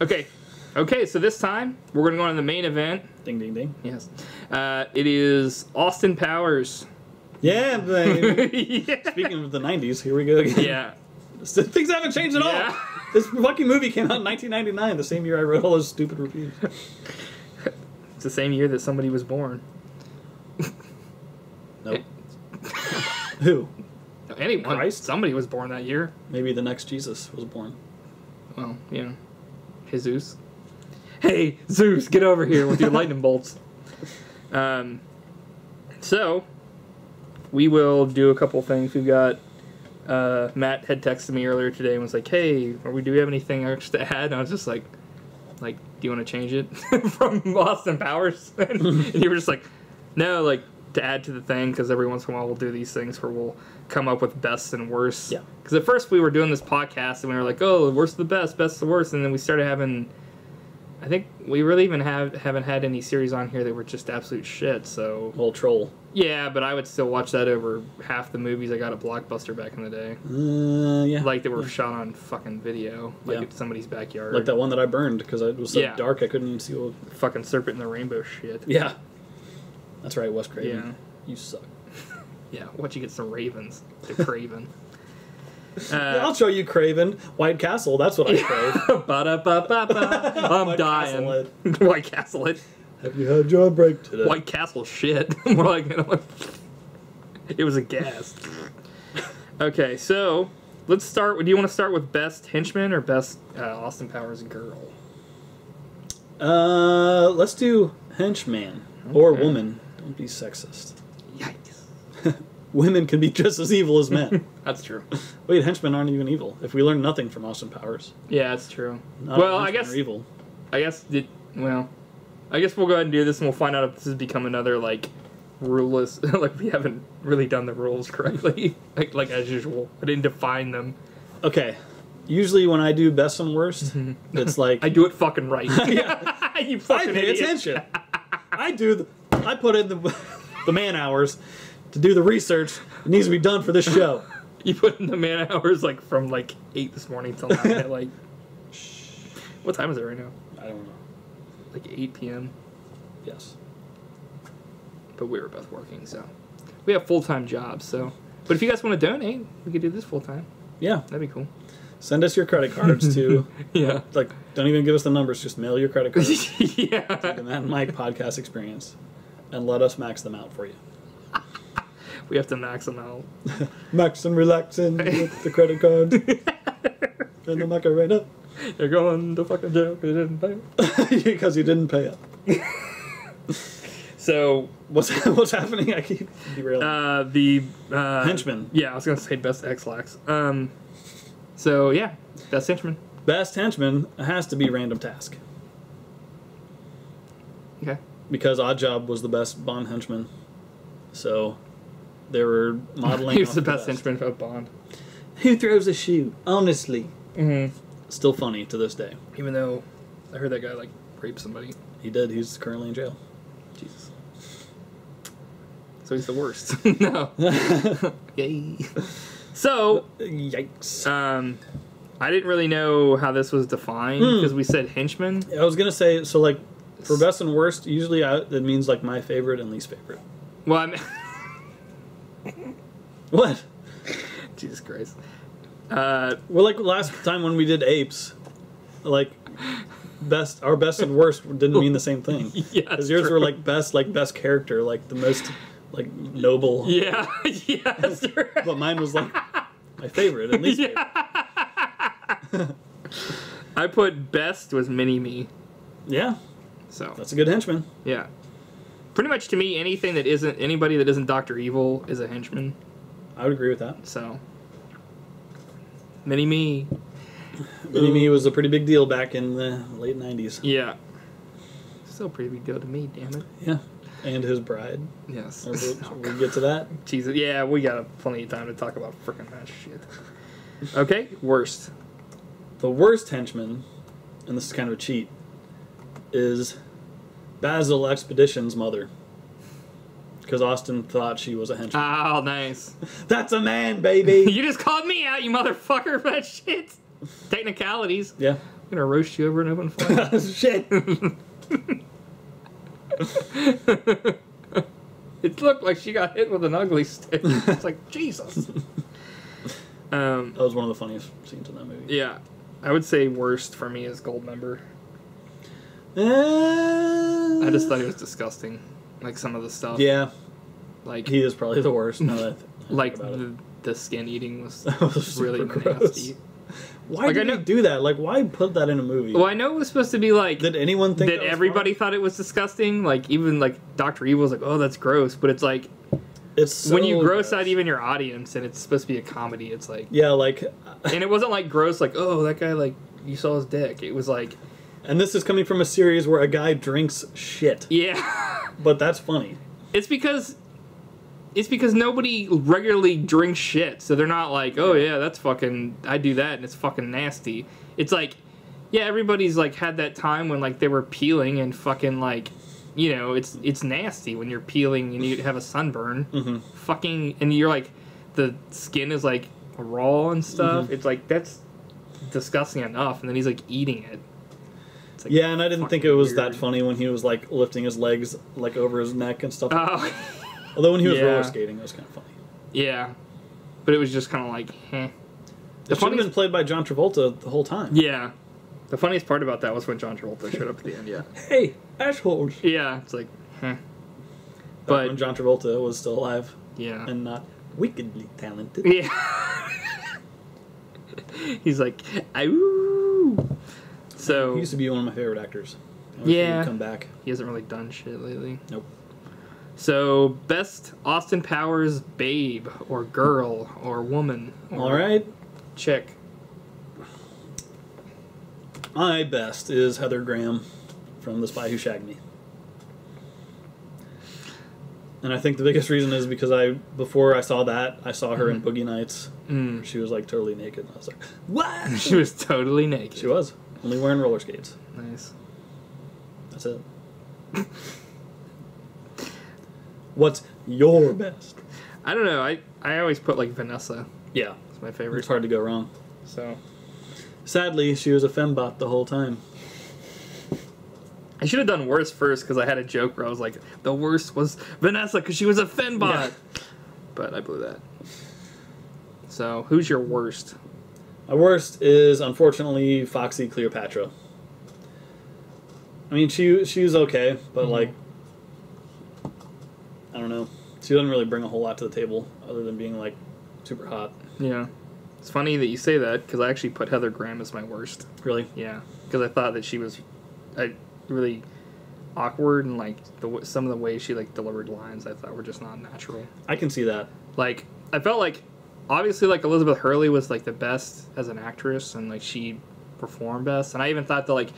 Okay. Okay, so this time, we're going to go on the main event. Ding, ding, ding. Yes. It is Austin Powers. Yeah, baby. Yeah. Speaking of the 90s, here we go again. Yeah. Things haven't changed at all. This fucking movie came out in 1999, the same year I wrote all those stupid reviews. It's the same year that somebody was born. Nope. Who? Anyone. Christ? Somebody was born that year. Maybe the next Jesus was born. Well, you know. Jesus. Hey, Zeus, get over here with your lightning bolts. So, we will do a couple things. We've got... Matt had texted me earlier today and was like, hey, do we have anything else to add? And I was just like, do you want to change it from Austin Powers? And you were just like, no, like, to add to the thing, because every once in a while we'll do these things where we'll come up with best and worst. Yeah. Because at first we were doing this podcast and we were like, oh, worst of the best of the worst, and then we started having... I think we really even haven't had any series on here that were just absolute shit, so... Well, Troll. Yeah, but I would still watch that over half the movies I got at Blockbuster back in the day. Yeah. Like, they were shot on fucking video. Like, Yeah. at somebody's backyard. Like that one that I burned, because it was so Yeah. dark I couldn't even see what... Fucking Serpent and the Rainbow shit. Yeah. That's right, Wes Craven. Yeah. You suck. Yeah, once you get some Ravens. The Craven. I'll show you Craven. White Castle, that's what I crave. Ba-da-ba-ba-ba. I'm White dying. Castle White Castle it. Have you had your break today? White Castle shit. More like, it was a gas. Okay, so let's start. Do you want to start with best henchman or best Austin Powers girl? Let's do henchman. Or woman. Don't be sexist. Yikes. Women can be just as evil as men. That's true. Wait, henchmen aren't even evil. If we learn nothing from Austin Powers. Yeah, that's true. Well, I guess. are evil. I guess we'll go ahead and do this, and we'll find out if this has become another like ruleless. Like we haven't really done the rules correctly. like as usual, I didn't define them. Okay. Usually when I do best and worst, it's like I do it fucking right. Yeah. You I fucking pay idiot. attention. I put in the man hours to do the research. It needs to be done for this show. You put in the man hours like from like 8 this morning till 9 at like. What time is it right now? I don't know. Like 8 p.m. Yes. But we were both working, so we have full-time jobs. So, but if you guys want to donate, we could do this full-time. Yeah. That'd be cool. Send us your credit cards to... Yeah. Like, don't even give us the numbers. Just mail your credit cards Yeah. to the Matt and Mike podcast experience. And let us max them out for you. We have to max them out. Max and relaxing with the credit card. And the Macarena. You're going to fucking jail because you didn't pay. Because you didn't pay up. So what's happening? I keep derailing. the Henchman. Yeah, I was gonna say best X-Lax. So yeah, best henchman. Best henchman has to be Random Task. Okay. Because Oddjob was the best Bond henchman. So they were modeling. He was off the best henchman of Bond. Who throws a shoe? Honestly. Mm-hmm. Still funny to this day. Even though I heard that guy like raped somebody. He did. He's currently in jail. Jesus. So he's the worst. No. Yay. So Yikes. I didn't really know how this was defined because we said henchman. I was gonna say, so like for best and worst, usually it means like my favorite and least favorite. Well, I mean, What? Jesus Christ. Well, like last time when we did apes, like our best and worst didn't mean the same thing. Yeah, because yours were like best character, like the most like noble. Yeah, yeah, that's right. But mine was like my favorite and least favorite. I put best was Mini-Me. Yeah, So that's a good henchman. yeah, pretty much to me, anybody that isn't Dr. Evil is a henchman. I would agree with that. So Mini-Me. Mini-Me was a pretty big deal back in the late 90s. Yeah. Still a pretty big deal to me, damn it. Yeah. And his bride. Yes. We'll get to that. Jesus. Yeah, we got plenty of time to talk about frickin' that shit. Okay, worst. The worst henchman, and this is kind of a cheat, is Basil Expedition's mother. Because Austin thought she was a henchman. Oh, nice. That's a man, baby! You just called me out, you motherfucker, for that shit. Technicalities. Yeah. gonna roast you over an open flame. Shit. It looked like she got hit with an ugly stick. It's like, Jesus. That was one of the funniest scenes in that movie. Yeah. I would say worst for me is Goldmember. I just thought he was disgusting. Like, some of the stuff. Yeah. Like, he is probably the worst. Now that I like, think about it. the skin eating was Really really gross. nasty. Why Like, did I know- they do that? Like, why put that in a movie? Well, I know it was supposed to be like... Did anyone think that that was everybody funny? thought it was disgusting? Like, even, like, Dr. Evil's like, oh, that's gross. But it's like, It's so when you gross out even your audience and it's supposed to be a comedy, it's like... Yeah, like... And it wasn't like gross, like, oh, that guy, like, you saw his dick. It was like... And this is coming from a series where a guy drinks shit. Yeah. But that's funny. It's because nobody regularly drinks shit, so they're not like, oh yeah, that's fucking, I do that and it's fucking nasty. It's like, yeah, everybody's like had that time when like they were peeling and fucking like, you know, it's nasty when you're peeling and you have a sunburn. Mm-hmm. Fucking, and you're like, the skin is like raw and stuff. Mm-hmm. It's like, that's disgusting enough, and then he's like eating it. It's like, Yeah, and I didn't think it was weird. that funny when he was like lifting his legs like over his neck and stuff. Oh. Although when he was Yeah. roller skating, it was kind of funny. Yeah. But it was just kind of like, eh. It should have been played by John Travolta the whole time. Yeah. The funniest part about that was when John Travolta showed up at the end, yeah. Hey, assholes. Yeah, it's like, But But, when John Travolta was still alive yeah. and not wickedly talented. Yeah. He's like, "Ow." So, He used to be one of my favorite actors. I wish he Yeah. would come back. he hasn't really done shit lately. Nope. So, best Austin Powers babe, or girl, or woman, or All right. chick. My best is Heather Graham from The Spy Who Shagged Me. And I think the biggest reason is because before I saw that, I saw her in Boogie Nights. Mm. She was like totally naked. I was like, what? She was totally naked. She was. Only wearing roller skates. Nice. That's it. What's your best? I don't know. I always put like Vanessa. Yeah. It's my favorite. It's hard to go wrong. So, Sadly, she was a fembot the whole time. I should have done worse first because I had a joke where I was like, the worst was Vanessa because she was a fembot. Yeah. But I blew that. So, who's your worst? My worst is, unfortunately, Foxy Cleopatra. I mean, she was okay, but, like, I don't know. She doesn't really bring a whole lot to the table other than being, like, super hot. Yeah. It's funny that you say that because I actually put Heather Graham as my worst. Really? Yeah. Because I thought that she was really awkward and, like, some of the ways she, like, delivered lines I thought were just not natural. I can see that. Like, I felt like, obviously, like, Elizabeth Hurley was, like, the best as an actress, and, like, she performed best. And I even thought that, like,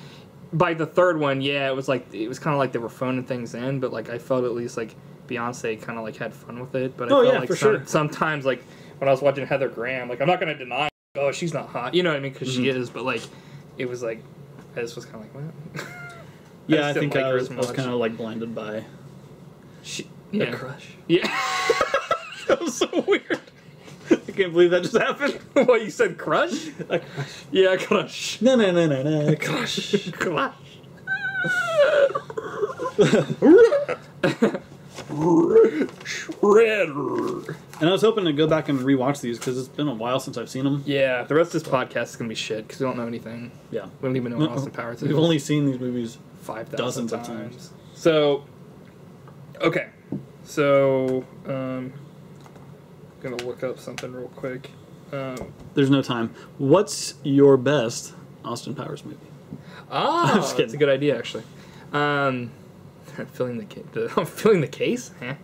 by the third one, yeah, it was kind of like they were phoning things in, but, like, I felt at least, like, Beyonce kind of, like, had fun with it. But I felt like for sure. sometimes, like, when I was watching Heather Graham, like, I'm not going to deny, oh, she's not hot. You know what I mean? Because she is, but, like, it was, like, I just was kind of like, what? Yeah, I just didn't think like I her was as much. kind of, like, blinded by Yeah. a crush. Yeah. That was so weird. I can't believe that just happened. What, you said crush? A crush. Yeah, crush. No, crush. Crush. Shredder. And I was hoping to go back and rewatch these because it's been a while since I've seen them. Yeah, the rest of this podcast is going to be shit because we don't know anything. Yeah. We don't even know what Austin Powers is. We've only seen these movies 5,000 dozens of times. times. So, okay. So, gonna look up something real quick. There's no time. What's your best Austin Powers movie? I'm just kidding. that's a good idea, actually. I'm filling the case? Huh?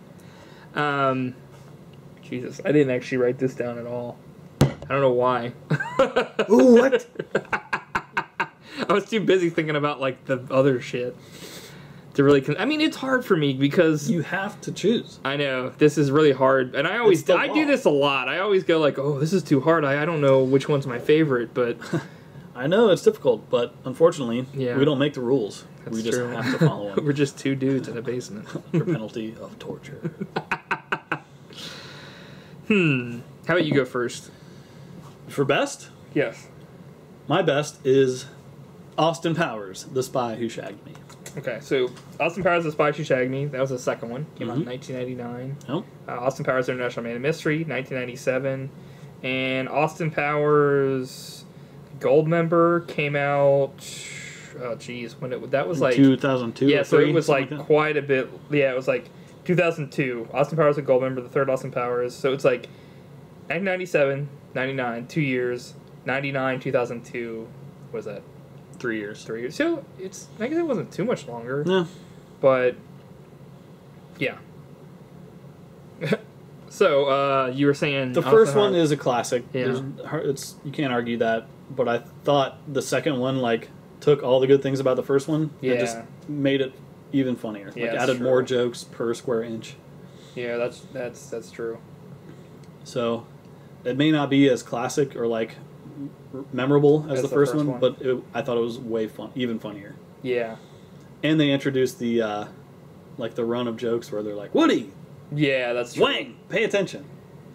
Jesus, I didn't actually write this down at all. I don't know why. Ooh, what? I was too busy thinking about, like, the other shit to really... I mean, it's hard for me because... You have to choose. I know. This is really hard. And I always... the I law. do this a lot. I always go like, oh, this is too hard. I don't know which one's my favorite, but... I know it's difficult, but unfortunately, Yeah. we don't make the rules. That's we just true. have to follow them We're just two dudes in a basement. for penalty of torture. How about you go first? For best, Yes. my best is Austin Powers, The Spy Who Shagged Me. Okay, so Austin Powers: The Spy Who Shagged Me. That was the second one. Came out in 1999. Oh. Austin Powers: International Man of Mystery, 1997, and Austin Powers: Goldmember came out. Oh, geez, that was like 2002. Yeah, so it was like quite a bit. Yeah, it was like 2002. Austin Powers and Goldmember, the third Austin Powers. So it's like 1997, 99, 2 years. 99, 2002. What was that? 3 years. 3 years. So I guess it wasn't too much longer. No. But yeah. So you were saying the first one is a classic. Yeah. You can't argue that. But I thought the second one took all the good things about the first one and just made it even funnier. Yeah, added true. more jokes per square inch. Yeah, that's true. So it may not be as classic or memorable as the first one, but I thought it was even funnier. Yeah. And they introduced the the run of jokes where they're like, Woody! Yeah, that's true. Wang! Pay attention!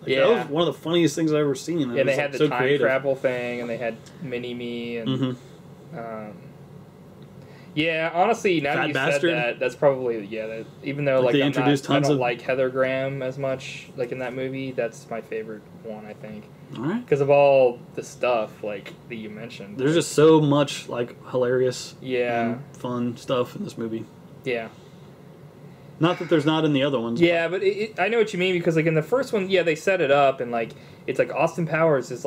Yeah. That was one of the funniest things I've ever seen. And they had the so time creative. travel thing, and they had Mini-Me, and... Mm-hmm. Yeah, honestly, now that you said that, that's probably, even though, they introduced I don't like Heather Graham as much, in that movie, that's my favorite one, I think. Alright. Because of all the stuff, that you mentioned. There's just so much, hilarious and fun stuff in this movie. Yeah. Not that there's not in the other ones. Yeah, but I know what you mean, because, in the first one, they set it up, and, it's Austin Powers is,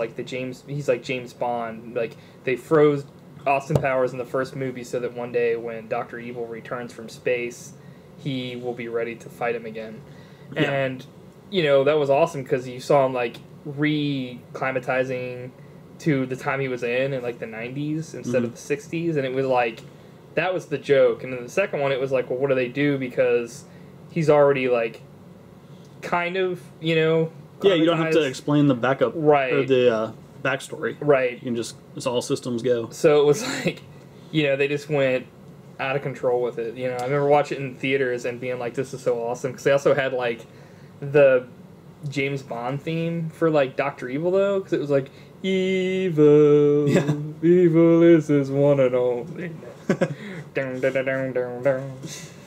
he's like James Bond. They froze Austin Powers in the first movie so that one day when Dr. Evil returns from space, he will be ready to fight him again. Yeah. And, that was awesome because you saw him, re-climatizing to the time he was in the 90s instead of the 60s. And it was that was the joke. And then the second one, it was well, what do they do? Because he's already, kind of, Yeah, you don't have to explain the backup. Right. Or the backstory. Right. You can just, it's all systems go. So it was they just went out of control with it. I remember watching it in theaters and being this is so awesome. Because they also had, the James Bond theme for, Dr. Evil, though. Because it was evil, evil is his one and only. Dun, dun, dun, dun, dun, dun.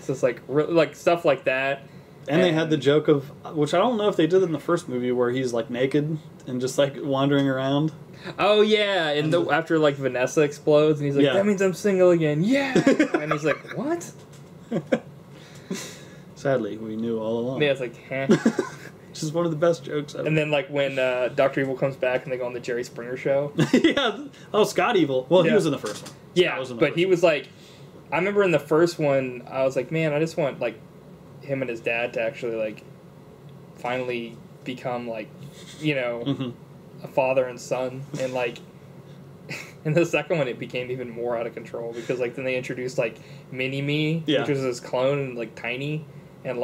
So it's stuff like that. And they had the joke of, which I don't know if they did in the first movie, where he's naked and just wandering around. Oh yeah, and after Vanessa explodes and he's that means I'm single again. Yeah, and he's what? Sadly, we knew all along. Yeah, it's heh. Which is one of the best jokes ever. And then when Dr. Evil comes back and they go on the Jerry Springer show. Yeah. Oh, Scott Evil. Well, he was in the first one. Yeah, but he was I remember in the first one, I was man, I just want him and his dad to actually finally become a father and son, and in the second one it became even more out of control because then they introduced Mini-Me, which was his clone and tiny, and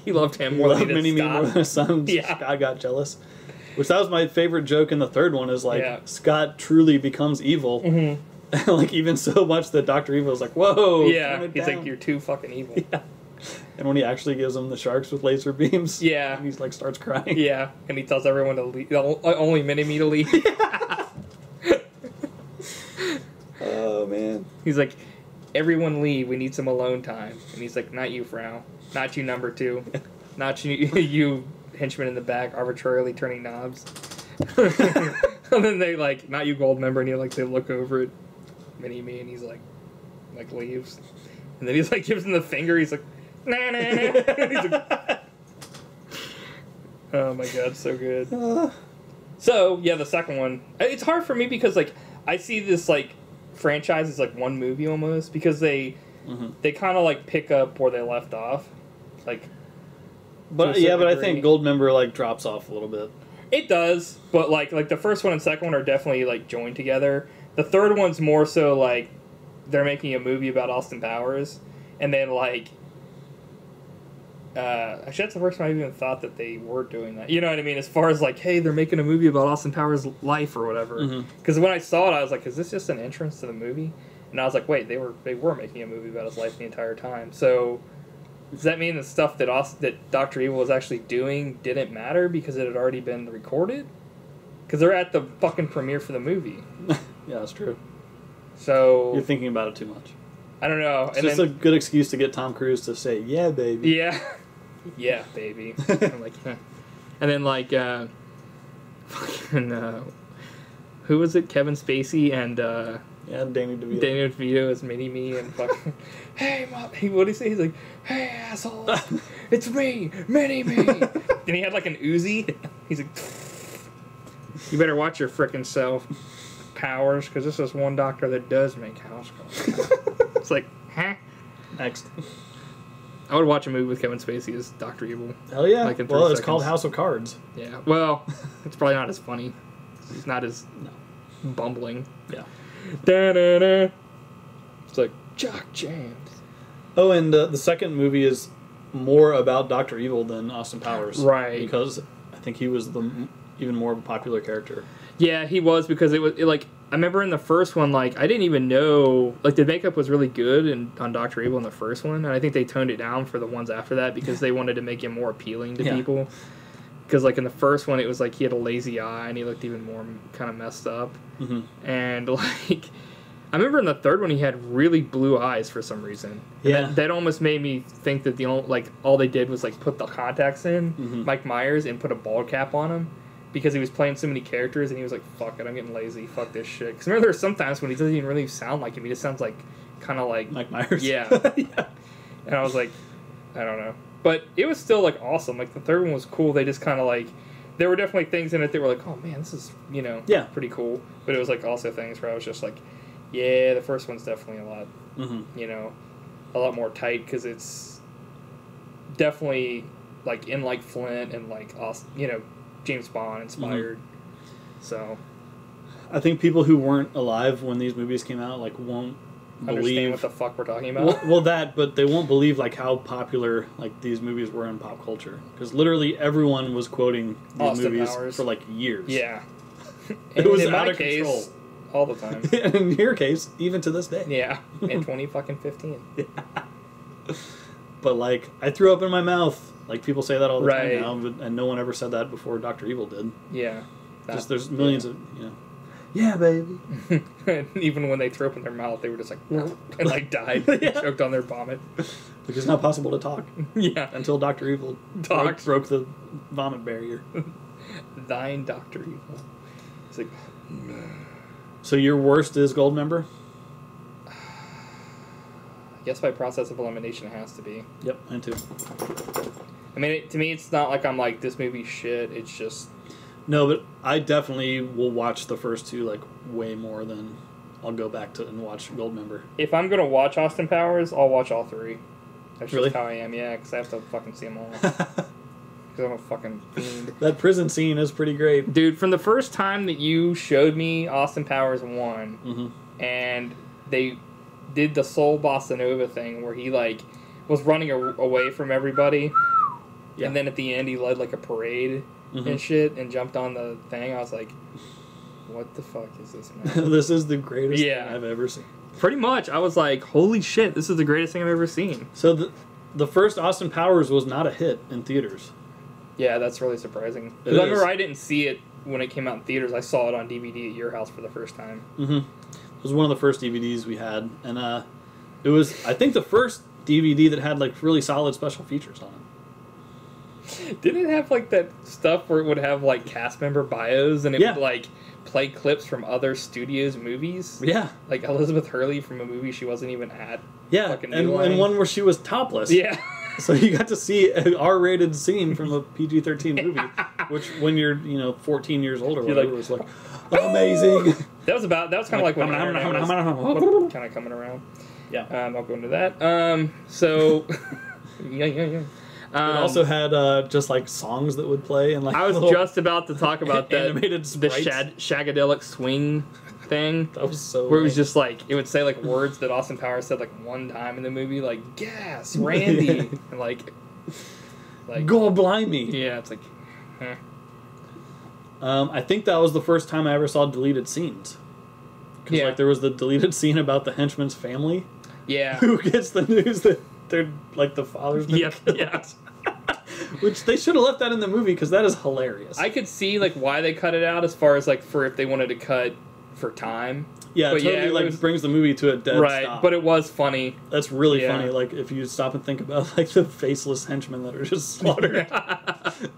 he loved him more than he did Mini-Me Scott. more than his son. Yeah. Scott got jealous. Which that was my favorite joke in the third one is Scott truly becomes evil. Mm-hmm. Even so much that Dr. Evil is whoa. Yeah, he's you're too fucking evil. Yeah. And when he actually gives him the sharks with laser beams, yeah, he's starts crying. Yeah, and he tells everyone to leave, only Mini-Me to leave. Yeah. Oh man, he's everyone leave. We need some alone time. And he's not you, Frau, not you, number two, not you, you henchman in the back arbitrarily turning knobs. And then they not you, Goldmember, and they look over at Mini-Me, and he's leaves, and then he's gives him the finger. He's nah, nah, nah. Oh my god, so good. So yeah, the second one. It's hard for me because I see this franchise as one movie almost because they kind of pick up where they left off, But yeah, but I think Goldmember drops off a little bit. It does, but the first one and second one are definitely joined together. The third one's more so they're making a movie about Austin Powers, and then actually that's the first time I even thought that they were doing that. You know what I mean? As far as hey, they're making a movie about Austin Powers' life or whatever. Because when I saw it, I was is this just an entrance to the movie? And I was wait, they were making a movie about his life the entire time. So does that mean the stuff that Dr. Evil was actually doing didn't matter because it had already been recorded? Because they're at the fucking premiere for the movie. Yeah, that's true. So You're thinking about it too much. I don't know. It's just a good excuse to get Tom Cruise to say, "Yeah, baby." Yeah. Yeah, baby. I'm like, huh. And then like, fucking, who was it? Kevin Spacey and Yeah, Danny DeVito. Danny DeVito as Mini Me and fucking, hey, mom. What did he say? He's like, hey, asshole, it's me, Mini Me. And he had like an Uzi. He's like, you better watch your frickin' self, Powers, because this is one doctor that does make house calls. It's like, huh? Next. I would watch a movie with Kevin Spacey as Dr. Evil. Hell yeah. Like in 3 well, it's seconds. called House of Cards. Yeah. Well, it's probably not as funny. He's not as bumbling. Yeah. Da-da-da. It's like Jock Jams. Oh, and the second movie is more about Dr. Evil than Austin Powers. Right. Because I think he was the even more popular character. Yeah, he was, because like, I remember in the first one, like, I didn't even know, like, the makeup was really good on Dr. Evil in the first one, and I think they toned it down for the ones after that because they wanted to make him more appealing to people. Because, like, in the first one, it was like he had a lazy eye and he looked even more kind of messed up. Mm-hmm. And, like, I remember in the third one he had really blue eyes for some reason. Yeah. That almost made me think that all they did was, like, put the contacts in, Mike Myers, and put a bald cap on him. Because he was playing so many characters, and he was like, fuck it, I'm getting lazy, fuck this shit. Because remember, there's sometimes when he doesn't even really sound like him, he just sounds like, kind of like... Mike Myers. Yeah. Yeah. And I was like, I don't know. But it was still, like, awesome. Like, the third one was cool. They just kind of, like... There were definitely things in it that were like, oh, man, this is, pretty cool. But it was, like, also things where I was just like, yeah, the first one's definitely a lot, a lot more tight, because it's definitely, like, in, like, Flint and, like, James Bond inspired. So I think people who weren't alive when these movies came out won't understand believe what the fuck we're talking about. Well, but they won't believe like how popular like these movies were in pop culture, because literally everyone was quoting these Austin movies Powers. for like years. Yeah. It was in out my of case, control all the time. In your case, even to this day. Yeah, in 2015. Yeah. But like, I threw up in my mouth. Like, people say that all the time now, and no one ever said that before Dr. Evil did. Yeah. Just there's millions of, yeah, baby. Even when they threw up in their mouth, they were just like, and like died, choked on their vomit. Like, it's not possible to talk. Yeah. Until Dr. Evil broke the vomit barrier. Thine Dr. Evil. It's like... So your worst is Goldmember? I guess by process of elimination it has to be. Yep, mine too. I mean, to me, it's not like I'm like, this movie's shit. It's just... No, but I definitely will watch the first two, like, way more than I'll go back to and watch Goldmember. If I'm going to watch Austin Powers, I'll watch all three. That's really? just how I am, yeah, because I have to fucking see them all. Because I'm a fucking fiend. That prison scene is pretty great. Dude, from the first time that you showed me Austin Powers 1, and they did the Soul Bossa Nova thing where he, like, was running away from everybody, and then at the end he led, like, a parade and shit and jumped on the thing. I was like, what the fuck is this, man? This is the greatest thing I've ever seen. Pretty much. I was like, holy shit, this is the greatest thing I've ever seen. So the first Austin Powers was not a hit in theaters. Yeah, that's really surprising. Because I remember I didn't see it when it came out in theaters. I saw it on DVD at your house for the first time. It was one of the first DVDs we had. And it was, I think, the first DVD that had, like, really solid special features on it. Didn't it have, like, that stuff where it would have, like, cast member bios and it would, like, play clips from other studios' movies? Yeah. Like Elizabeth Hurley from a movie she wasn't even at. Yeah, and one where she was topless. Yeah. So you got to see an R-rated scene from a PG-13 movie, which when you're 14 years old or whatever, was like amazing. That was kind of like when kind of coming around. Yeah, I'll go into that. So yeah. It also had just like songs that would play and like I was just about to talk about that animated the shagadelic swing thing. That was so where it was just like it would say like words that Austin Powers said like one time in the movie, like gas, Randy, and like God blimey. Yeah, it's like I think that was the first time I ever saw deleted scenes. Because like there was the deleted scene about the henchman's family. Yeah. Who gets the news that they're like the father's been killed. Yeah. Which they should have left that in the movie because that is hilarious. I could see like why they cut it out as far as like for if they wanted to cut for time. Yeah, But it totally it like was- brings the movie to a dead right, stop. but it was funny. That's really Yeah. funny. Like if you stop and think about like the faceless henchmen that are just slaughtered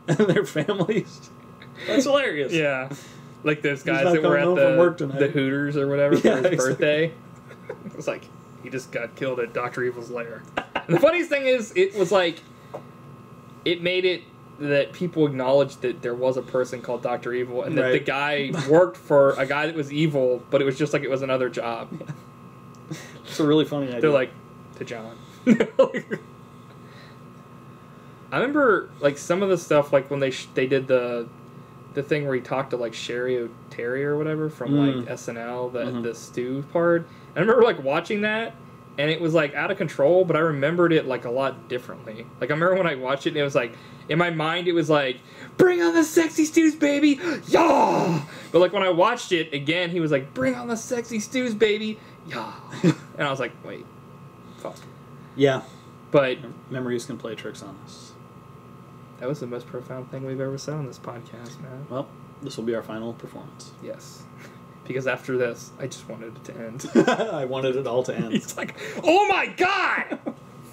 and their families. That's hilarious. Yeah. Like those guys not that were coming at home from work tonight. the Hooters or whatever Yeah, for his exactly. birthday. It was like, he just got killed at Dr. Evil's lair. And the funniest thing is, it was like, it made it that people acknowledged that there was a person called Dr. Evil, and that Right. the guy worked for a guy that was evil, but it was just like it was another job. It's a really funny idea. They're like, to John. I remember, like, some of the stuff, like, when they did the thing where he talked to, like, Sherry O'Terry or whatever from, like, SNL, the stew part. I remember, like, watching that, and it was, like, out of control, but I remembered it, like, a lot differently. Like, I remember when I watched it, and it was, like, in my mind, it was, like, bring on the sexy stews, baby! Yeah! But, like, when I watched it, again, he was, like, bring on the sexy stews, baby! Yeah! And I was like, wait, fuck. yeah, But memories can play tricks on us. that was the most profound thing we've ever said on this podcast, man. Well, this will be our final performance. Yes. Because after this, I just wanted it to end. I wanted it all to end. He's like, oh my god!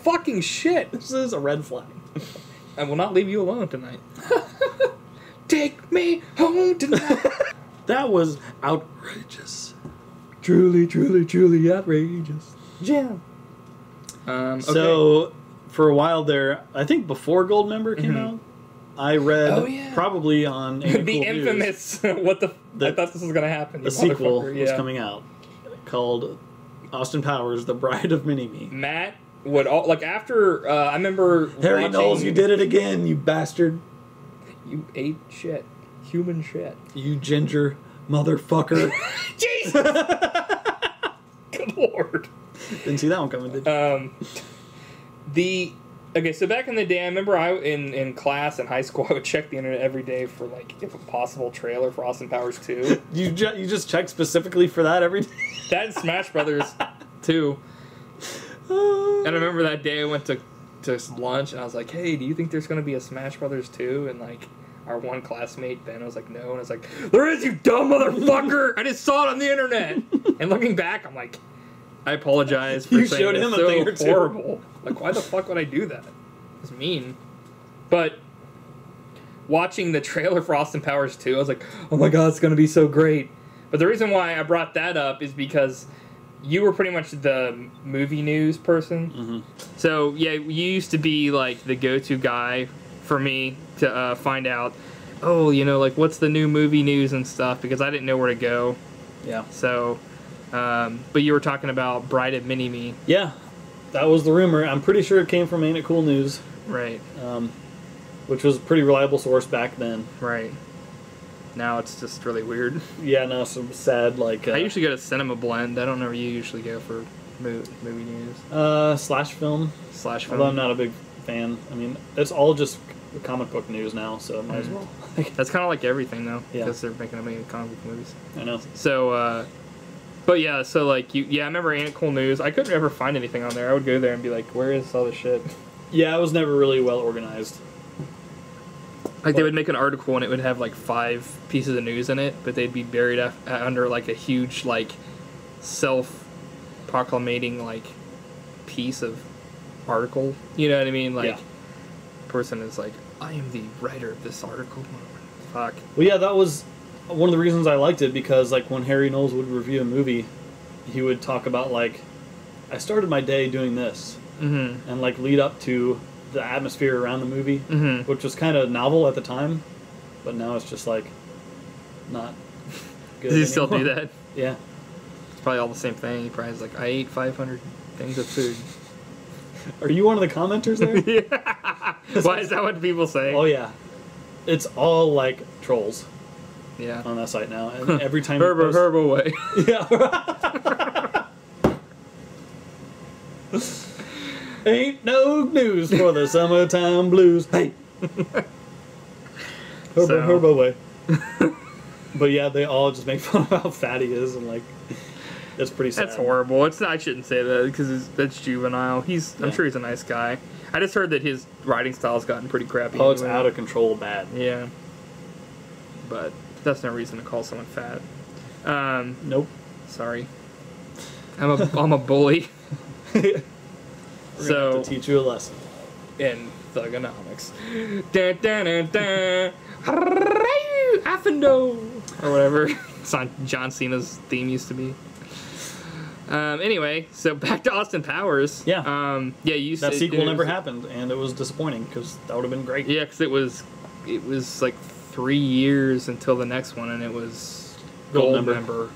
Fucking shit! This is a red flag. I will not leave you alone tonight. Take me home tonight! That was outrageous. Truly, truly, truly outrageous. Jam. Okay. So, for a while there, I think before Goldmember came out, I read Oh, yeah. probably on Ain't It the Cool News, infamous, what the... I thought this was going to happen. a you sequel motherfucker. was Yeah. coming out called Austin Powers, The Bride of Mini-Me. Matt would... like, after... I remember Harry watching, Knowles, you did it again, you bastard. You ate shit. Human shit. You ginger motherfucker. Jesus! Good lord. Didn't see that one coming, did you? Okay, so back in the day, I remember in class in high school, I would check the internet every day for, like, if a possible trailer for Austin Powers 2. You just checked specifically for that every day? That and Smash Brothers 2. And I remember that day I went to lunch, and I was like, hey, do you think there's going to be a Smash Brothers 2? And, like, our one classmate, Ben, was like, no. And I was like, there is, you dumb motherfucker! I just saw it on the internet! And looking back, I'm like, I apologize for You saying showed it's him a so thing or two. horrible. Like, why the fuck would I do that? It's mean. But watching the trailer for Austin Powers 2, I was like, oh my god, it's going to be so great. But the reason why I brought that up is because you were pretty much the movie news person. Mm-hmm. So, yeah, you used to be, like, the go-to guy for me to find out, oh, you know, like, what's the new movie news and stuff, because I didn't know where to go. Yeah. So, but you were talking about Bride of Mini-Me. Yeah, that was the rumor. I'm pretty sure it came from Ain't It Cool News, Right, which was a pretty reliable source back then. right. Now it's just really weird. Yeah, no, some sad, like... I usually go to Cinema Blend. I don't know where you usually go for movie news. slash film. Slash Although I'm film. not a big fan. I mean, it's all just comic book news now, so might as well. That's kind of like everything, though, Yeah. because they're making a million comic book movies. I know. So, but yeah, so like, I remember Ain't It Cool News. I couldn't ever find anything on there. I would go there and be like, where is all this shit? Yeah, it was never really well organized. Like, they would make an article and it would have like 5 pieces of news in it, but they'd be buried under like a huge, like, self-proclamating, like, piece of article. You know what I mean? Like, Yeah. person is like, I am the writer of this article. Fuck. Well, yeah, that was one of the reasons I liked it, because, like, when Harry Knowles would review a movie, he would talk about, like, I started my day doing this, and, like, lead up to the atmosphere around the movie, which was kind of novel at the time, but now it's just, like, not good Does he still anymore. do that? Yeah. It's probably all the same thing. He probably is like, I ate 500 things of food. Are you one of the commenters there? Yeah. Why is that what people say? Oh, yeah. It's all, like, trolls Yeah. on that site now, and every time you Herb away. Yeah. Ain't no news for the summertime blues. Hey. Herb away. But yeah, they all just make fun of how fat he is, and, like, it's pretty sad. That's horrible. It's not, I shouldn't say that because that's juvenile. I'm Yeah. sure he's a nice guy. I just heard that his writing style's gotten pretty crappy. Oh, it's anyway. out of control bad. Yeah. But that's no reason to call someone fat. Nope. Sorry. I'm a bully. We're So gonna have to teach you a lesson. in thugonomics. Dun, dun, dun, dun. Affendo or whatever. It's on John Cena's theme used to be. Anyway, so back to Austin Powers. Yeah. Yeah. That sequel never happened, and it was disappointing because that would have been great. Yeah, because it was like 3 years until the next one, and it was Goldmember.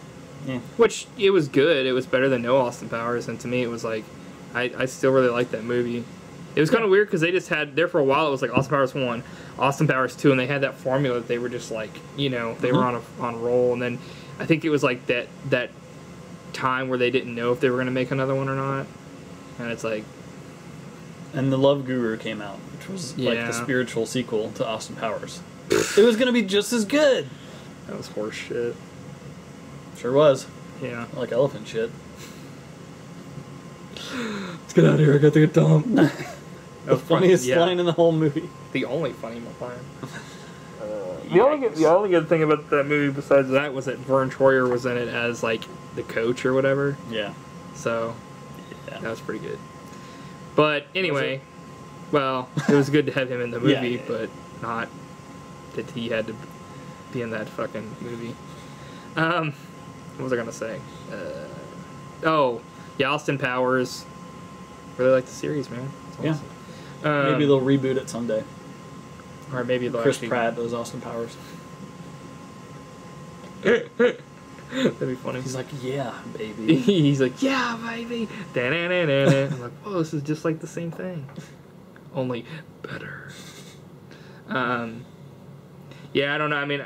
Yeah. Which it was good. It was better than no Austin Powers, and to me, it was like I still really liked that movie. It was kind of weird because they just had there for a while. It was like Austin Powers 1, Austin Powers 2, and they had that formula that they were just like they were on a roll, and then I think it was like that time where they didn't know if they were going to make another one or not, and it's like. And The Love Guru came out, which was like Yeah. the spiritual sequel to Austin Powers. It was gonna be just as good. That was horse shit. Sure was. Yeah. Like elephant shit. Let's get out of here. I got to get Tom. The funniest yeah. line in the whole movie. The only funny line. The only good thing about that movie besides that was that Vern Troyer was in it as like the coach or whatever. Yeah. So Yeah. that was pretty good. But anyway, well, it was good to have him in the movie, Yeah. but not that he had to be in that fucking movie. What was I gonna say? Oh, yeah, Austin Powers. Really like the series, man. It's Yeah. awesome. Maybe they'll reboot it someday. Or maybe they'll Chris actually... Pratt does Austin Powers. That'd be funny. He's like, yeah, baby. He's like, yeah, baby. Da-na-na-na-na. I'm like, oh, this is just like the same thing, only better. Yeah, I don't know. I mean,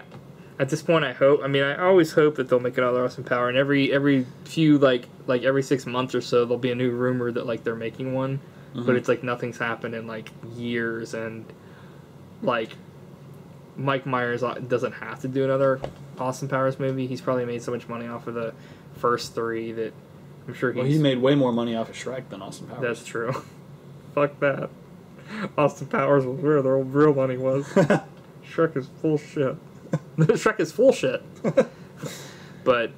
at this point, I hope. I mean, I always hope that they'll make another Austin Power, and every few like every 6 months or so, there'll be a new rumor that like they're making one, but it's like nothing's happened in like years, and like Mike Myers doesn't have to do another Austin Powers movie. He's probably made so much money off of the first 3 that I'm sure Well, he made way more money off of Shrek than Austin Powers. That's true. Fuck that. Austin Powers was where the real money was. Shrek is full shit. Shrek is full shit. But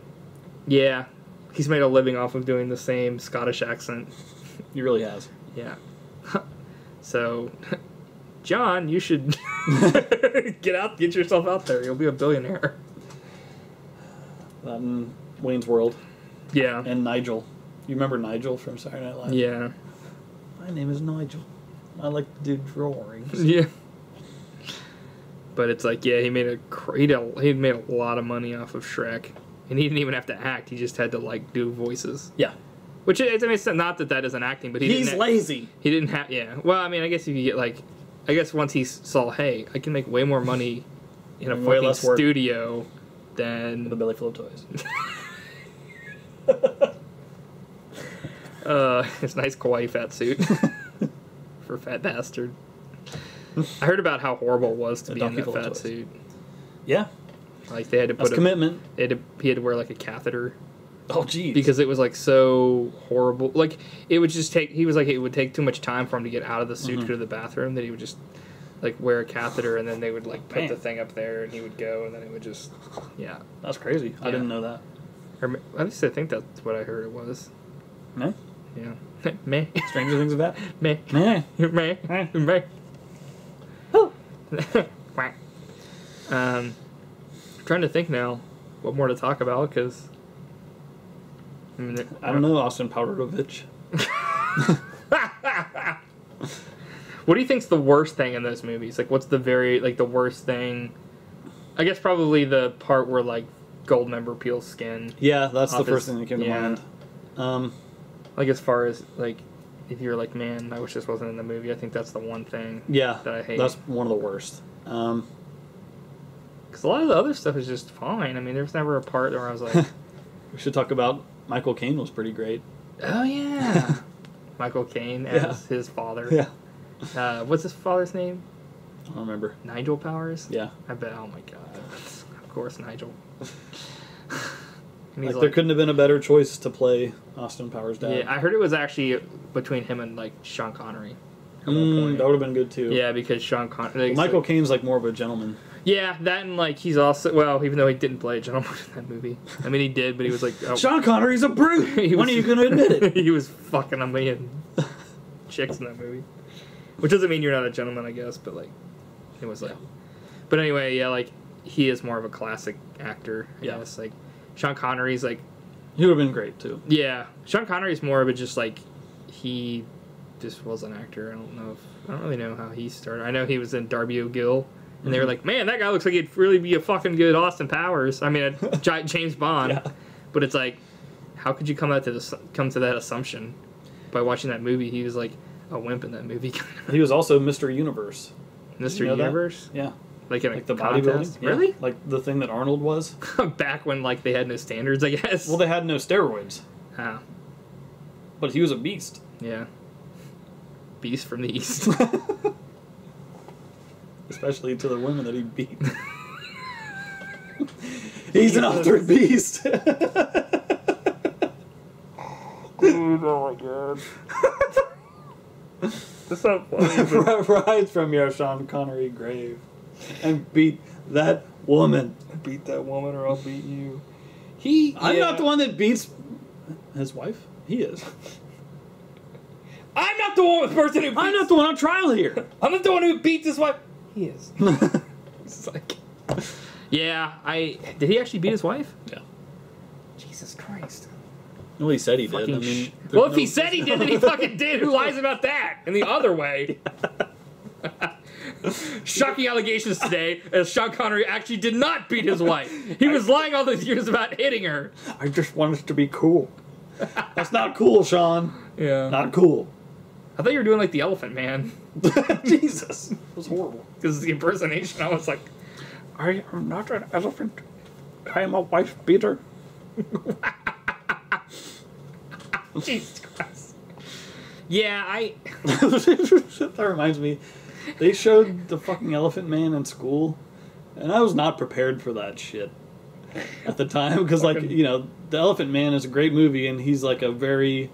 yeah, he's made a living off of doing the same Scottish accent. He really has. Yeah. So, John, you should get yourself out there. You'll be a billionaire. That and Wayne's World. Yeah. And Nigel. You remember Nigel from Saturday Night Live? Yeah. My name is Nigel. I like to do drawings. Yeah. But it's like, yeah, he made a lot of money off of Shrek, and he didn't even have to act. He just had to like do voices. Yeah. Which I mean, it's not that isn't acting, but he's lazy. He didn't have. Yeah. Well, I mean, I guess if you get like, I guess once he saw, hey, I can make way more money in a way fucking less work. studio than With a belly full of toys. his nice kawaii fat suit for fat bastard. I heard about how horrible it was to be in donkey that full of fat toys. suit. Yeah. Like they had to That's put commitment. he had to wear like a catheter Oh, geez. because it was like so horrible. Like it would just take. He was like it would take too much time for him to get out of the suit to go to the bathroom that he would just like wear a catheter and then they would like put Man. the thing up there and he would go and then it would just That's crazy. I didn't know that. Or at least I think that's what I heard it was. Meh? Yeah. Meh. Stranger Things have happened. Meh. Meh. Meh. Meh. Meh. Quack. Trying to think now what more to talk about because I don't know, Austin Powderovich. What do you think's the worst thing in those movies? Like, what's the the worst thing? I guess probably the part where like Goldmember peels skin. Yeah, that's the Off first his- thing that came to yeah. mind. Like as far as like, if you're like, man, I wish this wasn't in the movie. I think that's the one thing. Yeah, that I hate. that's one of the worst. Because a lot of the other stuff is just fine. I mean, there's never a part where I was like, We should talk about Michael Caine was pretty great. oh yeah, Michael Caine as his father. Yeah. What's his father's name? I don't remember. Nigel Powers. Yeah. I bet. Oh my god. Of course, Nigel. And he's Like, there couldn't have been a better choice to play Austin Powers' dad. Yeah, I heard it was actually between him and like Sean Connery. At one point. That would have been good too. Yeah, because Sean Connery. Well, Michael Caine's like more of a gentleman. Yeah, that and like he's also even though he didn't play a gentleman in that movie. I mean, he did, but he was like Sean Connery's a brute. When are you going to admit it? He was fucking a million chicks in that movie, which doesn't mean you're not a gentleman, I guess. But like, it was like, but anyway, yeah, like he is more of a classic actor. I guess like Sean Connery's like he would have been great too. Yeah, Sean Connery's more of a just like he just was an actor. I don't really know how he started. I know he was in Darby O'Gill. And they were like, man, that guy looks like he'd really be a fucking good Austin Powers. I mean, a giant James Bond. Yeah. But it's like, how could you come to that assumption by watching that movie? He was like a wimp in that movie. He was also Mr. Universe. Mr. Universe? That? Yeah. Like in the bodybuilding? Yeah. Really? Like the thing that Arnold was? Back when like they had no standards, I guess. Well, they had no steroids. Oh. But he was a beast. Yeah. Beast from the East. Especially to the women that he beat. He's an altered beast. Dude, oh my god. That's not funny. Rise from your Sean Connery grave and beat that woman. Beat that woman or I'll beat you. I'm not the one that beats his wife. He is. I'm not the person who beats... I'm not the one on trial here. I'm not the one who beats his wife. He is. It's like, yeah, did he actually beat his wife? Yeah. Jesus Christ. Well, he said he did. I mean, well, if he said he did, then he fucking did. Who lies about that? And the other way. Shocking allegations today, as Sean Connery actually did not beat his wife. He was lying all those years about hitting her. I just wanted to be cool. That's not cool, Sean. Yeah. Not cool. I thought you were doing like the Elephant Man. Jesus. It was horrible. Because the impersonation, I was like, I am not an elephant. I am a wife beater. Jesus Christ. Yeah, That reminds me. They showed the fucking Elephant Man in school, and I was not prepared for that shit at the time. Because, like, you know, the Elephant Man is a great movie, and he's like a very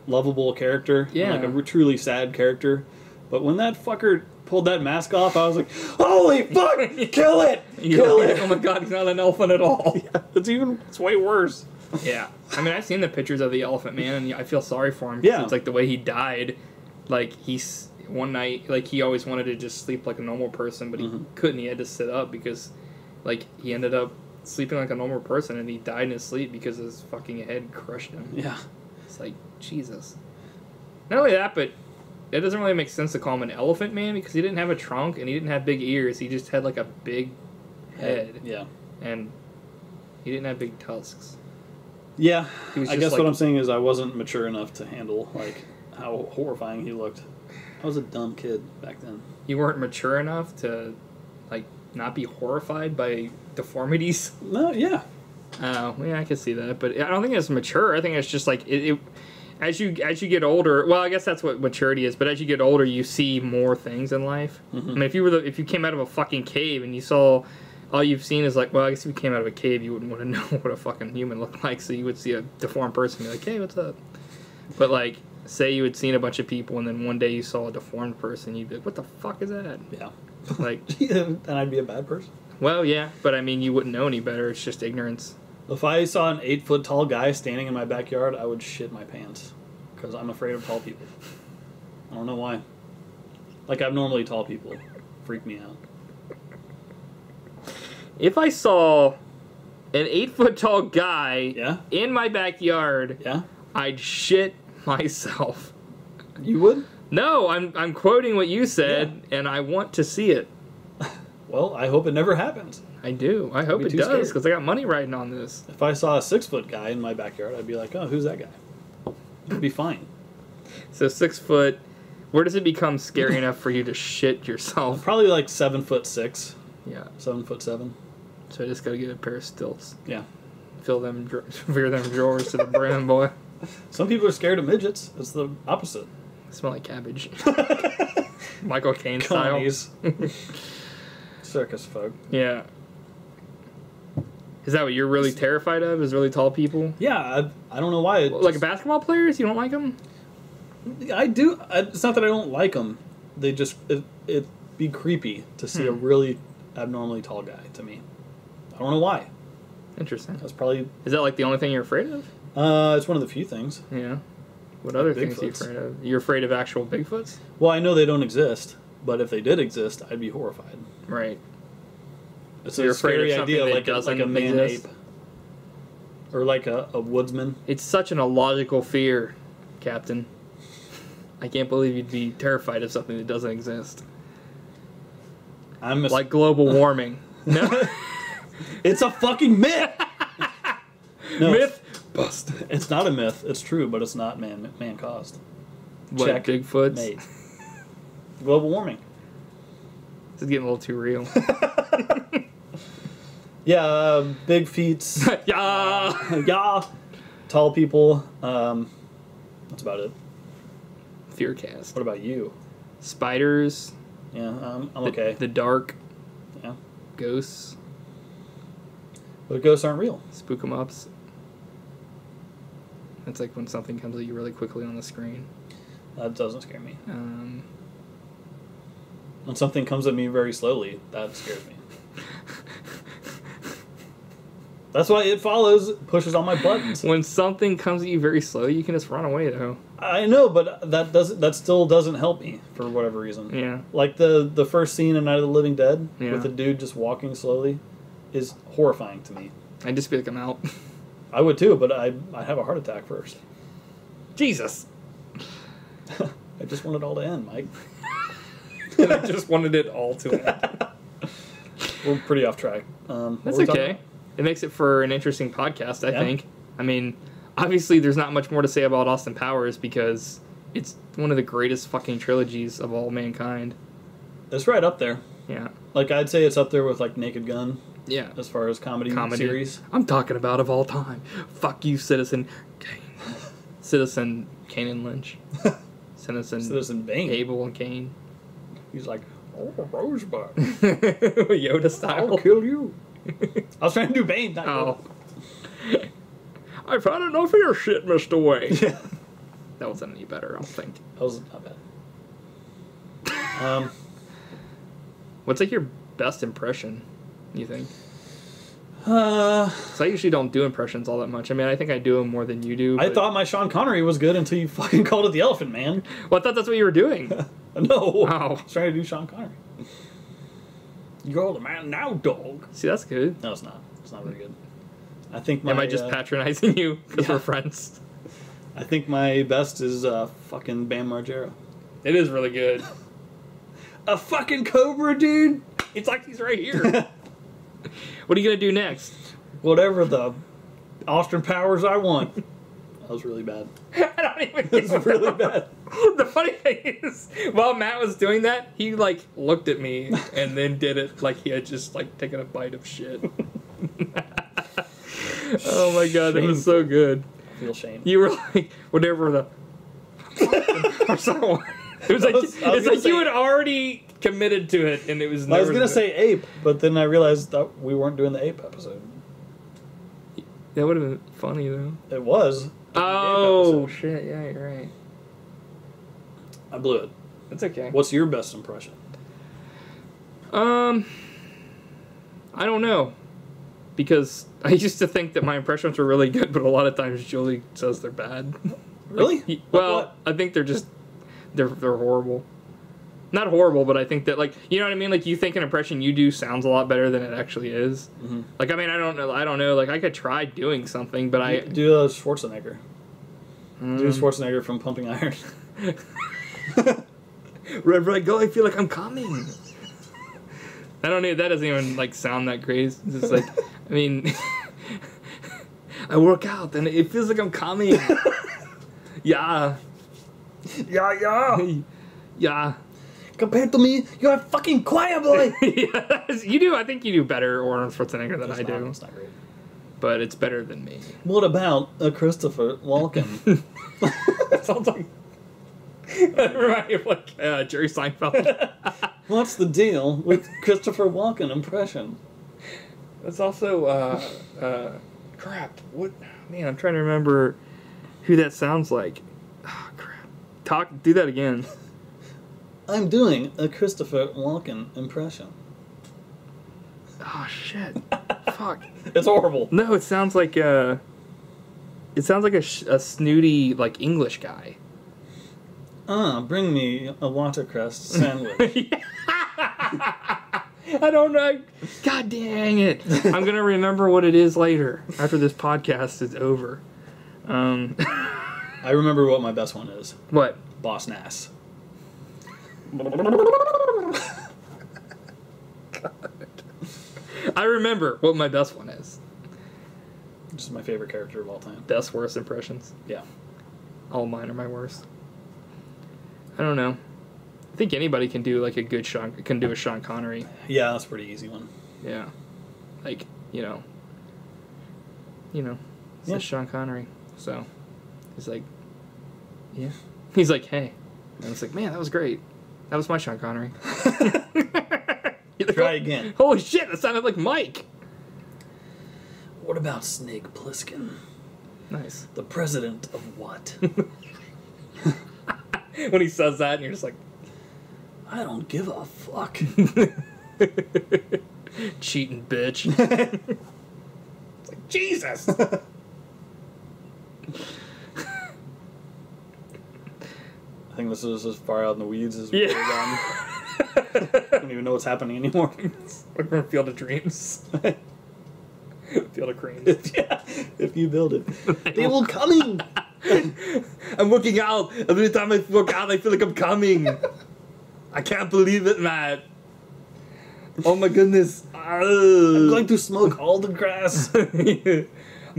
lovable character. Yeah. Like a truly sad character. But when that fucker pulled that mask off, I was like, holy fuck! Kill it! Kill it! Oh my god, he's not an elephant at all. Yeah, it's way worse. Yeah. I mean, I've seen the pictures of the Elephant Man, and I feel sorry for him. Yeah. It's like the way he died. Like, one night, like, he always wanted to just sleep like a normal person, but he couldn't. He had to sit up because, like, he ended up sleeping like a normal person, and he died in his sleep because his fucking head crushed him. Yeah. It's like, Jesus. Not only that, but it doesn't really make sense to call him an Elephant Man because he didn't have a trunk and he didn't have big ears. He just had like a big head. Yeah. And he didn't have big tusks. Yeah. I guess like, what I'm saying is I wasn't mature enough to handle, like, how horrifying he looked. I was a dumb kid back then. You weren't mature enough to, like, not be horrified by deformities? No, yeah. Oh, yeah, I can see that. But I don't think it's mature. I think it's just like, as you get older, well, I guess that's what maturity is. But as you get older, you see more things in life. Mm-hmm. I mean, if you came out of a fucking cave and you saw, all you've seen is like, well, I guess if you came out of a cave, you wouldn't want to know what a fucking human looked like. So you would see a deformed person and be like, hey, what's up? But like, say you had seen a bunch of people and then one day you saw a deformed person, you'd be like, what the fuck is that? Yeah. Like, and I'd be a bad person. Well, yeah, but I mean, you wouldn't know any better. It's just ignorance. If I saw an 8-foot tall guy standing in my backyard, I would shit my pants. Because I'm afraid of tall people. I don't know why. Like, abnormally tall people freak me out. If I saw an 8-foot tall guy in my backyard, I'd shit myself. You would? No, I'm quoting what you said, and I want to see it. Well, I hope it never happens. I do. I hope it does, because I got money riding on this. If I saw a 6-foot guy in my backyard, I'd be like, oh, who's that guy? It'd be fine. So 6 foot, where does it become scary enough for you to shit yourself? Probably like 7'6". Yeah. 7'7". So I just gotta get a pair of stilts. Yeah. Veer them drawers to the brim, boy. Some people are scared of midgets. It's the opposite. Smell like cabbage. Michael Caine style. Circus folk. Yeah. Is that what you're really terrified of? Is really tall people? Yeah, I don't know why. Like basketball players? You don't like them? I do. It's not that I don't like them. They just it'd be creepy to see a really abnormally tall guy to me. I don't know why. Interesting. That's probably... Is that like the only thing you're afraid of? It's one of the few things. Yeah. What other things are you afraid of? You're afraid of actual Bigfoots? Well, I know they don't exist, but if they did exist, I'd be horrified. Right. It's so a scary idea, like a man exist? ape. Or like a woodsman. It's such an illogical fear, Captain. I can't believe you'd be terrified of something that doesn't exist. Like global warming. No. It's a fucking myth! No, myth bust. It's not a myth. It's true, but it's not man-caused. What, check. Bigfoots? Mate. Global warming. This is getting a little too real. Yeah, big feet. Yeah. Yeah. Tall people. That's about it. Fearcast. What about you? Spiders. Yeah, I'm okay. The dark. Yeah. Ghosts. But ghosts aren't real. Spook 'em ups. It's like when something comes at you really quickly on the screen. That doesn't scare me. When something comes at me very slowly, that scares me. That's why It Follows pushes all my buttons. When something comes at you very slow, you can just run away, though. I know, but that still doesn't help me for whatever reason. Yeah. Like the first scene in Night of the Living Dead Yeah. with the dude just walking slowly is horrifying to me. I'd just be like, I'm out. I would too, but I'd have a heart attack first. Jesus. I just want it all to end, Mike. I just wanted it all to end. We're pretty off track. That's okay. It makes it for an interesting podcast, I think. I mean, obviously there's not much more to say about Austin Powers because it's one of the greatest fucking trilogies of all mankind. It's right up there. Yeah. Like, I'd say it's up there with, like, Naked Gun. Yeah. As far as comedy series. I'm talking about of all time. Fuck you, Citizen Caine. Citizen Caine and Lynch. Citizen Bane. Abel and Caine. He's like, oh, Rosebud. Yoda style. I'll kill you. I was trying to do Bane, not Yoda. I've had enough of your shit, Mr. Wayne. Yeah. That wasn't any better, I don't think. That was not bad. What's like your best impression, you think? So I usually don't do impressions all that much. I mean, I think I do them more than you do. I thought my Sean Connery was good until you fucking called it the Elephant Man. Well, I thought that's what you were doing. No. Wow. I was trying to do Sean Connery. You're the man now, dog. See, that's good. No, it's not. It's not very good. I think Am I just patronizing you because we're friends? I think my best is fucking Bam Margera. It is really good. A fucking cobra, dude? It's like he's right here. What are you going to do next? Whatever the Austin Powers I want. That was really bad. I don't even That was really bad. The funny thing is, while Matt was doing that, he, like, looked at me and then did it like he had just, like, taken a bite of shit. Oh, my God, that was so good. I feel shame. You were like, whatever the... or so. It was like, it's like you had already committed to it, and it was... I was going to say ape, but then I realized that we weren't doing the ape episode. That would have been funny, though. It was. Oh, shit, yeah, you're right. I blew it. That's okay. What's your best impression? I don't know. Because I used to think that my impressions were really good, but a lot of times Julie says they're bad. Really? Like, well, I think they're just... They're horrible. Not horrible, but I think that, like, you know what I mean? Like, you think an impression you do sounds a lot better than it actually is. Mm-hmm. Like, I mean, I don't know. Like, I could try doing something, but I... Do Schwarzenegger. Do Schwarzenegger from Pumping Iron. Wherever I go, I feel like I'm coming. I don't know. That doesn't even, like, sound that great. It's just like, I mean... I work out, and it feels like I'm coming. Yeah. Yeah. Yeah. Compared to me, you're a fucking choir boy. Yes, you do. I think you do better Arnold Schwarzenegger than I do. It's not great. But it's better than me. What about a Christopher Walken? That sounds like... Remind me of, like, Jerry Seinfeld. What's the deal with Christopher Walken impression? That's also, crap. What? Man, I'm trying to remember who that sounds like. Oh, crap. Do that again. I'm doing a Christopher Walken impression. Oh shit! Fuck. It's horrible. No, it sounds like a snooty like English guy. Bring me a watercress sandwich. I don't know. God dang it! I'm gonna remember what it is later after this podcast is over. I remember what my best one is. What? Boss Nass. I remember what my best one is. This is my favorite character of all time. Best worst impressions. Yeah. All mine are my worst. I don't know. I think anybody can do like a good Sean Connery. Yeah, that's a pretty easy one. Yeah. Like, it's Yeah. just Sean Connery. So he's like, yeah. He's like, hey. And it's like, man, that was great. That was my Sean Connery. Try again. Holy shit, that sounded like Mike. What about Snake Plissken? Nice. The president of what? When he says that, and you're just like, I don't give a fuck. cheating bitch. It's like, Jesus. I think this is as far out in the weeds as we've Yeah. gone. I don't even know what's happening anymore. We're from Field of Dreams. Field of Creams. Yeah, if you build it. They will coming! I'm working out. Every time I work out, I feel like I'm coming. I can't believe it, Matt. Oh my goodness. I'm going to smoke all the grass. I'm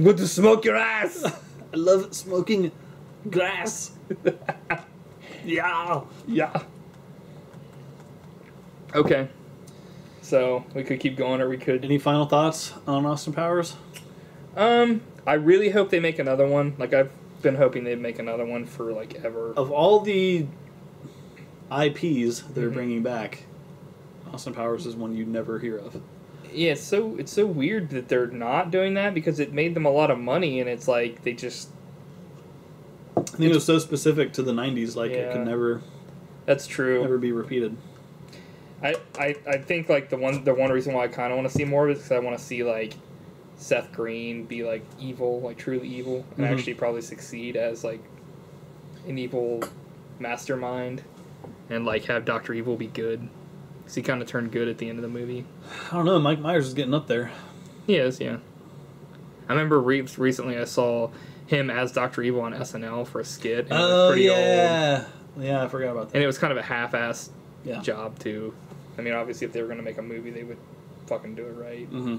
going to smoke your ass. I love smoking grass. Yeah. Yeah. Okay. So, we could keep going, or we could... Any final thoughts on Austin Powers? I really hope they make another one. Like, I've been hoping they'd make another one for, like, ever. Of all the IPs they're bringing back, Austin Powers is one you'd never hear of. Yeah, it's so weird that they're not doing that, because it made them a lot of money, and it's like, they just... I think it was so specific to the 90s, like, it Yeah. could never That's true. be repeated. I think, like, the one reason why I kind of want to see more of it is because I want to see, like, Seth Green be, like, evil, like, truly evil, and actually probably succeed as, like, an evil mastermind, and, like, have Dr. Evil be good. Because he kind of turned good at the end of the movie. I don't know, Mike Myers is getting up there. He is, yeah. I remember recently I saw him as Dr. Evil on SNL for a skit. And it was pretty old. Yeah, I forgot about that. And it was kind of a half-assed Yeah. job, too. I mean, obviously, if they were going to make a movie, they would fucking do it right. Mm-hmm.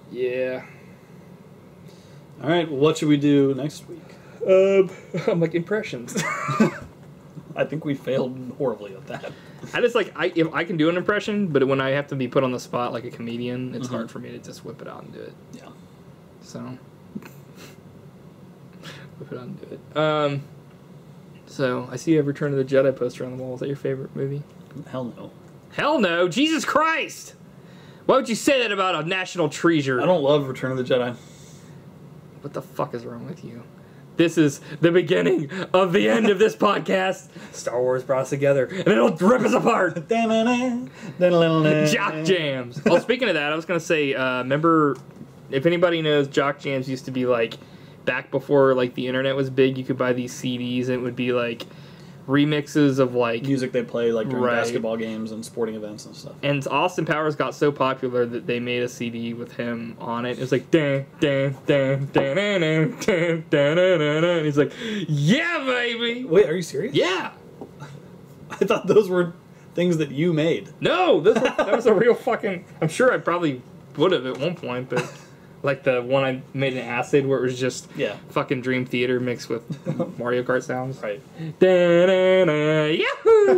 Yeah. All right, well, what should we do next week? I'm like, impressions. I think we failed horribly at that. I just, like, if I can do an impression, but when I have to be put on the spot like a comedian, it's hard for me to just whip it out and do it. Yeah. So, whip it out and do it. So, I see you have Return of the Jedi poster on the wall. Is that your favorite movie? Hell no. Hell no! Jesus Christ! Why would you say that about a national treasure? I don't love Return of the Jedi. What the fuck is wrong with you? This is the beginning of the end of this podcast. Star Wars brought us together, and it'll rip us apart. Jock Jams. Oh, speaking of that, I was going to say, remember, if anybody knows, Jock Jams used to be like, back before like the internet was big, you could buy these CDs, and it would be like remixes of like music they play like during Right. basketball games and sporting events and stuff. And Austin Powers got so popular that they made a CD with him on it. It was like dan dan dan dan dan dan dan dan dan, and he's like, "Yeah, baby." Wait, are you serious? Yeah. I thought those were things that you made. No, that was a real fucking. I'm sure I probably would have at one point, but like the one I made in acid where it was just fucking Dream Theater mixed with Mario Kart sounds. Right. Yahoo!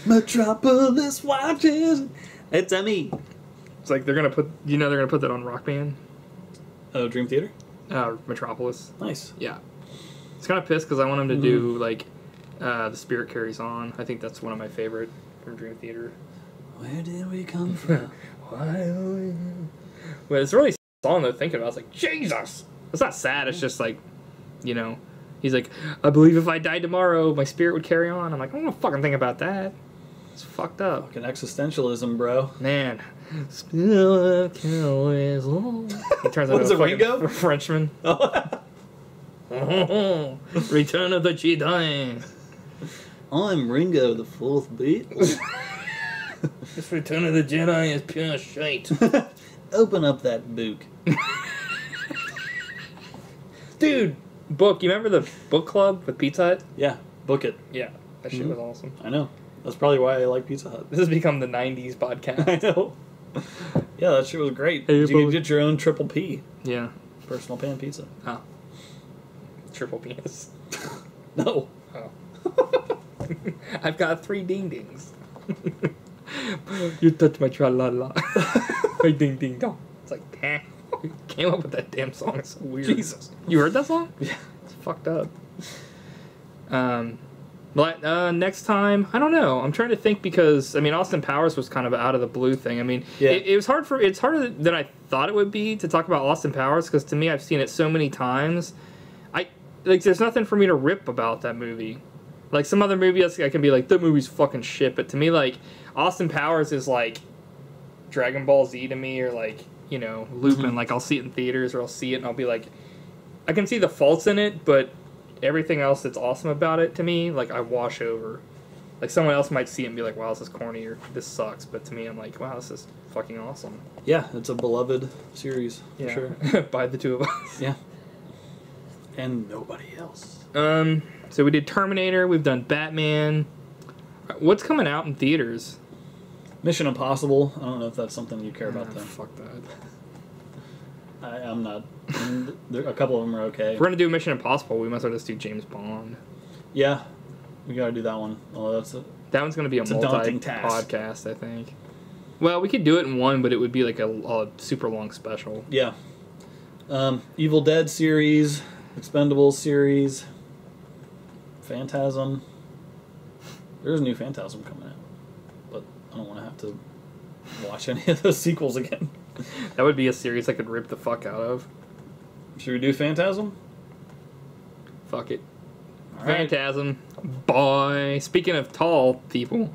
Metropolis watches. It's a me. It's like they're gonna put. They're gonna put that on Rock Band. Oh, Dream Theater. Metropolis. Nice. Yeah. It's kind of pissed because I want him to do like The Spirit Carries On. I think that's one of my favorite from Dream Theater. Where did we come from? Well, it's really a song though. Thinking about, it's like Jesus. It's not sad. It's just like, he's like, I believe if I died tomorrow, my spirit would carry on. I'm like, I don't fucking think about that. It's fucked up. Fucking existentialism, bro. Man. Spill is long. He turns What into is a it, fucking Ringo? Frenchman. Return of the Jedi. I'm Ringo, the fourth Beatle. This Return of the Jedi is pure shite. Open up that book. Dude, book. You remember the book club with Pizza Hut? Yeah, book it. Yeah, that shit was awesome. I know. That's probably why I like Pizza Hut. This has become the 90s podcast. I know. Yeah, that shit was great. Hey, You could get your own triple P. Yeah. Personal pan pizza. Oh. Triple penis. No. Oh. I've got 3 ding dings. You touch my tra-la-la. My ding ding dong. It's like, eh. Who came up with that damn song? It's so weird. Jesus. You heard that song? Yeah. It's fucked up. But next time, I don't know. I'm trying to think because, I mean, Austin Powers was kind of out of the blue thing. I mean, Yeah. it was hard it's harder than I thought it would be to talk about Austin Powers because to me, I've seen it so many times. There's nothing for me to rip about that movie. Like, some other movies, I can be like, that movie's fucking shit. But to me, like, Austin Powers is like Dragon Ball Z to me, or like, you know, Lupin. Like, I'll see it in theaters, or I'll see it and I'll be like, I can see the faults in it, but everything else that's awesome about it to me, like, I wash over. Like, someone else might see it and be like, wow, this is corny, or this sucks. But to me, I'm like, wow, this is fucking awesome. Yeah, it's a beloved series, for sure. By the two of us. Yeah. And nobody else. So we did Terminator, we've done Batman. What's coming out in theaters? Mission Impossible. I don't know if that's something you care about, though. Fuck that. I'm not. A couple of them are okay. If we're gonna do Mission Impossible, we might as well just do James Bond. Yeah, we gotta do that one. Oh, That one's gonna be a daunting task. podcast, I think. Well, we could do it in one, but it would be like a super long special. Yeah. Evil Dead series, Expendables series, Phantasm. There's a new Phantasm coming out, but I don't want to have to watch any of those sequels again. That would be a series I could rip the fuck out of. Should we do Phantasm? Fuck it. All right. Phantasm. Boy. Speaking of tall people,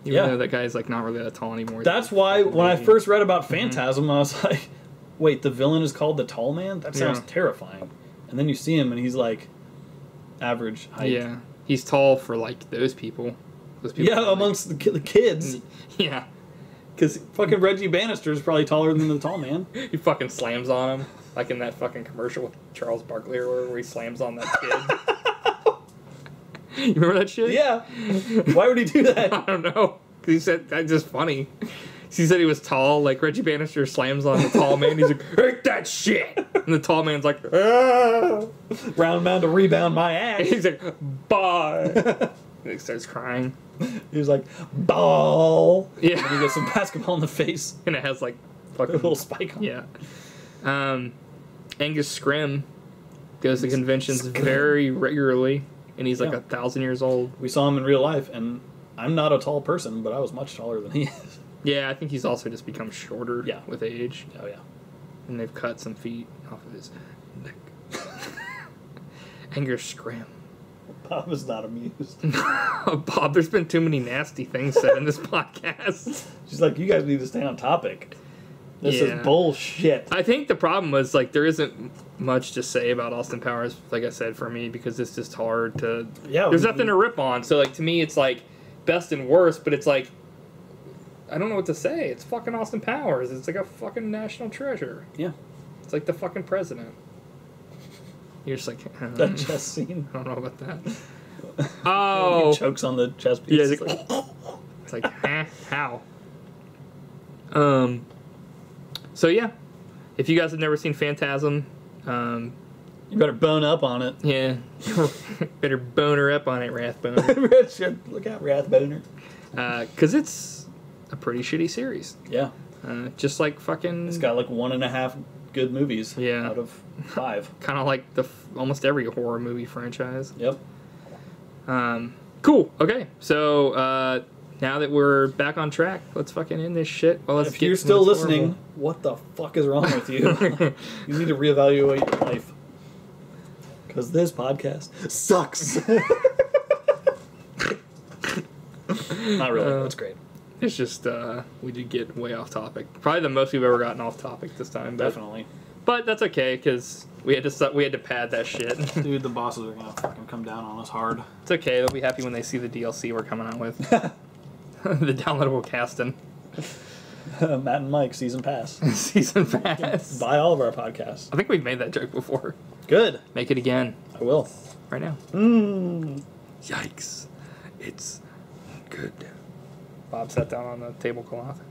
even Yeah. though that guy's like not really that tall anymore. That's why when I first read about Phantasm, I was like, wait, the villain is called the Tall Man? That sounds terrifying. And then you see him and he's like average height. Yeah. He's tall for like those people. Yeah, amongst the kids. Yeah. Because fucking Reggie Bannister is probably taller than the Tall Man. He fucking slams on him. Like in that fucking commercial with Charles Barkley or whatever, where he slams on that kid. You remember that shit? Yeah. Why would he do that? I don't know. Because he said, that's just funny. He said he was tall, like Reggie Bannister slams on the tall man. He's like, "Hate that shit!" And the tall man's like, "Ah!" Round mound to rebound my ass. And he's like, "Bye." And he starts crying. He was like, ball. Yeah. And he gets some basketball in the face. And it has like A fucking little spike on it. Yeah. Angus Scrimm goes to conventions very regularly, and he's like 1,000 years old. We saw him in real life, and I'm not a tall person, but I was much taller than he is. Yeah, I think he's also just become shorter with age. Oh, yeah. And they've cut some feet off of his neck. Angus Scrimm. Bob is not amused. Bob, there's been too many nasty things said in this podcast. She's like, you guys need to stay on topic. This is bullshit. I think the problem was, like, there isn't much to say about Austin Powers, like I said, for me, because it's just hard to... Yeah. There's nothing to rip on. So, like, to me, it's, like, best and worst, but it's, like, I don't know what to say. It's fucking Austin Powers. It's, like, a fucking national treasure. Yeah. It's like the fucking president. You're just like... That chess scene. I don't know about that. Oh! He chokes on the chess piece. Yeah, it's like, how? So yeah, if you guys have never seen Phantasm, you better bone up on it. yeah, better boner up on it, Rathbone. Look out, Rathboner. Because it's a pretty shitty series. Yeah. Just like fucking... It's got like 1.5 good movies out of 5. Kind of like almost every horror movie franchise. Yep. Cool. Okay. So, now that we're back on track, let's fucking end this shit. Well, let's if you're still listening, what the fuck is wrong with you? You need to reevaluate your life. Because this podcast sucks. Not really. That's great. It's just we did get way off topic. Probably the most we've ever gotten off topic this time. But, Definitely. But that's okay because we had to pad that shit. Dude, the bosses are gonna fucking come down on us hard. It's okay. They'll be happy when they see the DLC we're coming out with. The downloadable casting. Matt and Mike season pass. Season pass. Buy all of our podcasts. I think we've made that joke before. Good. Make it again. I will. Right now. Mm. Yikes. It's good. Bob sat down on the tablecloth.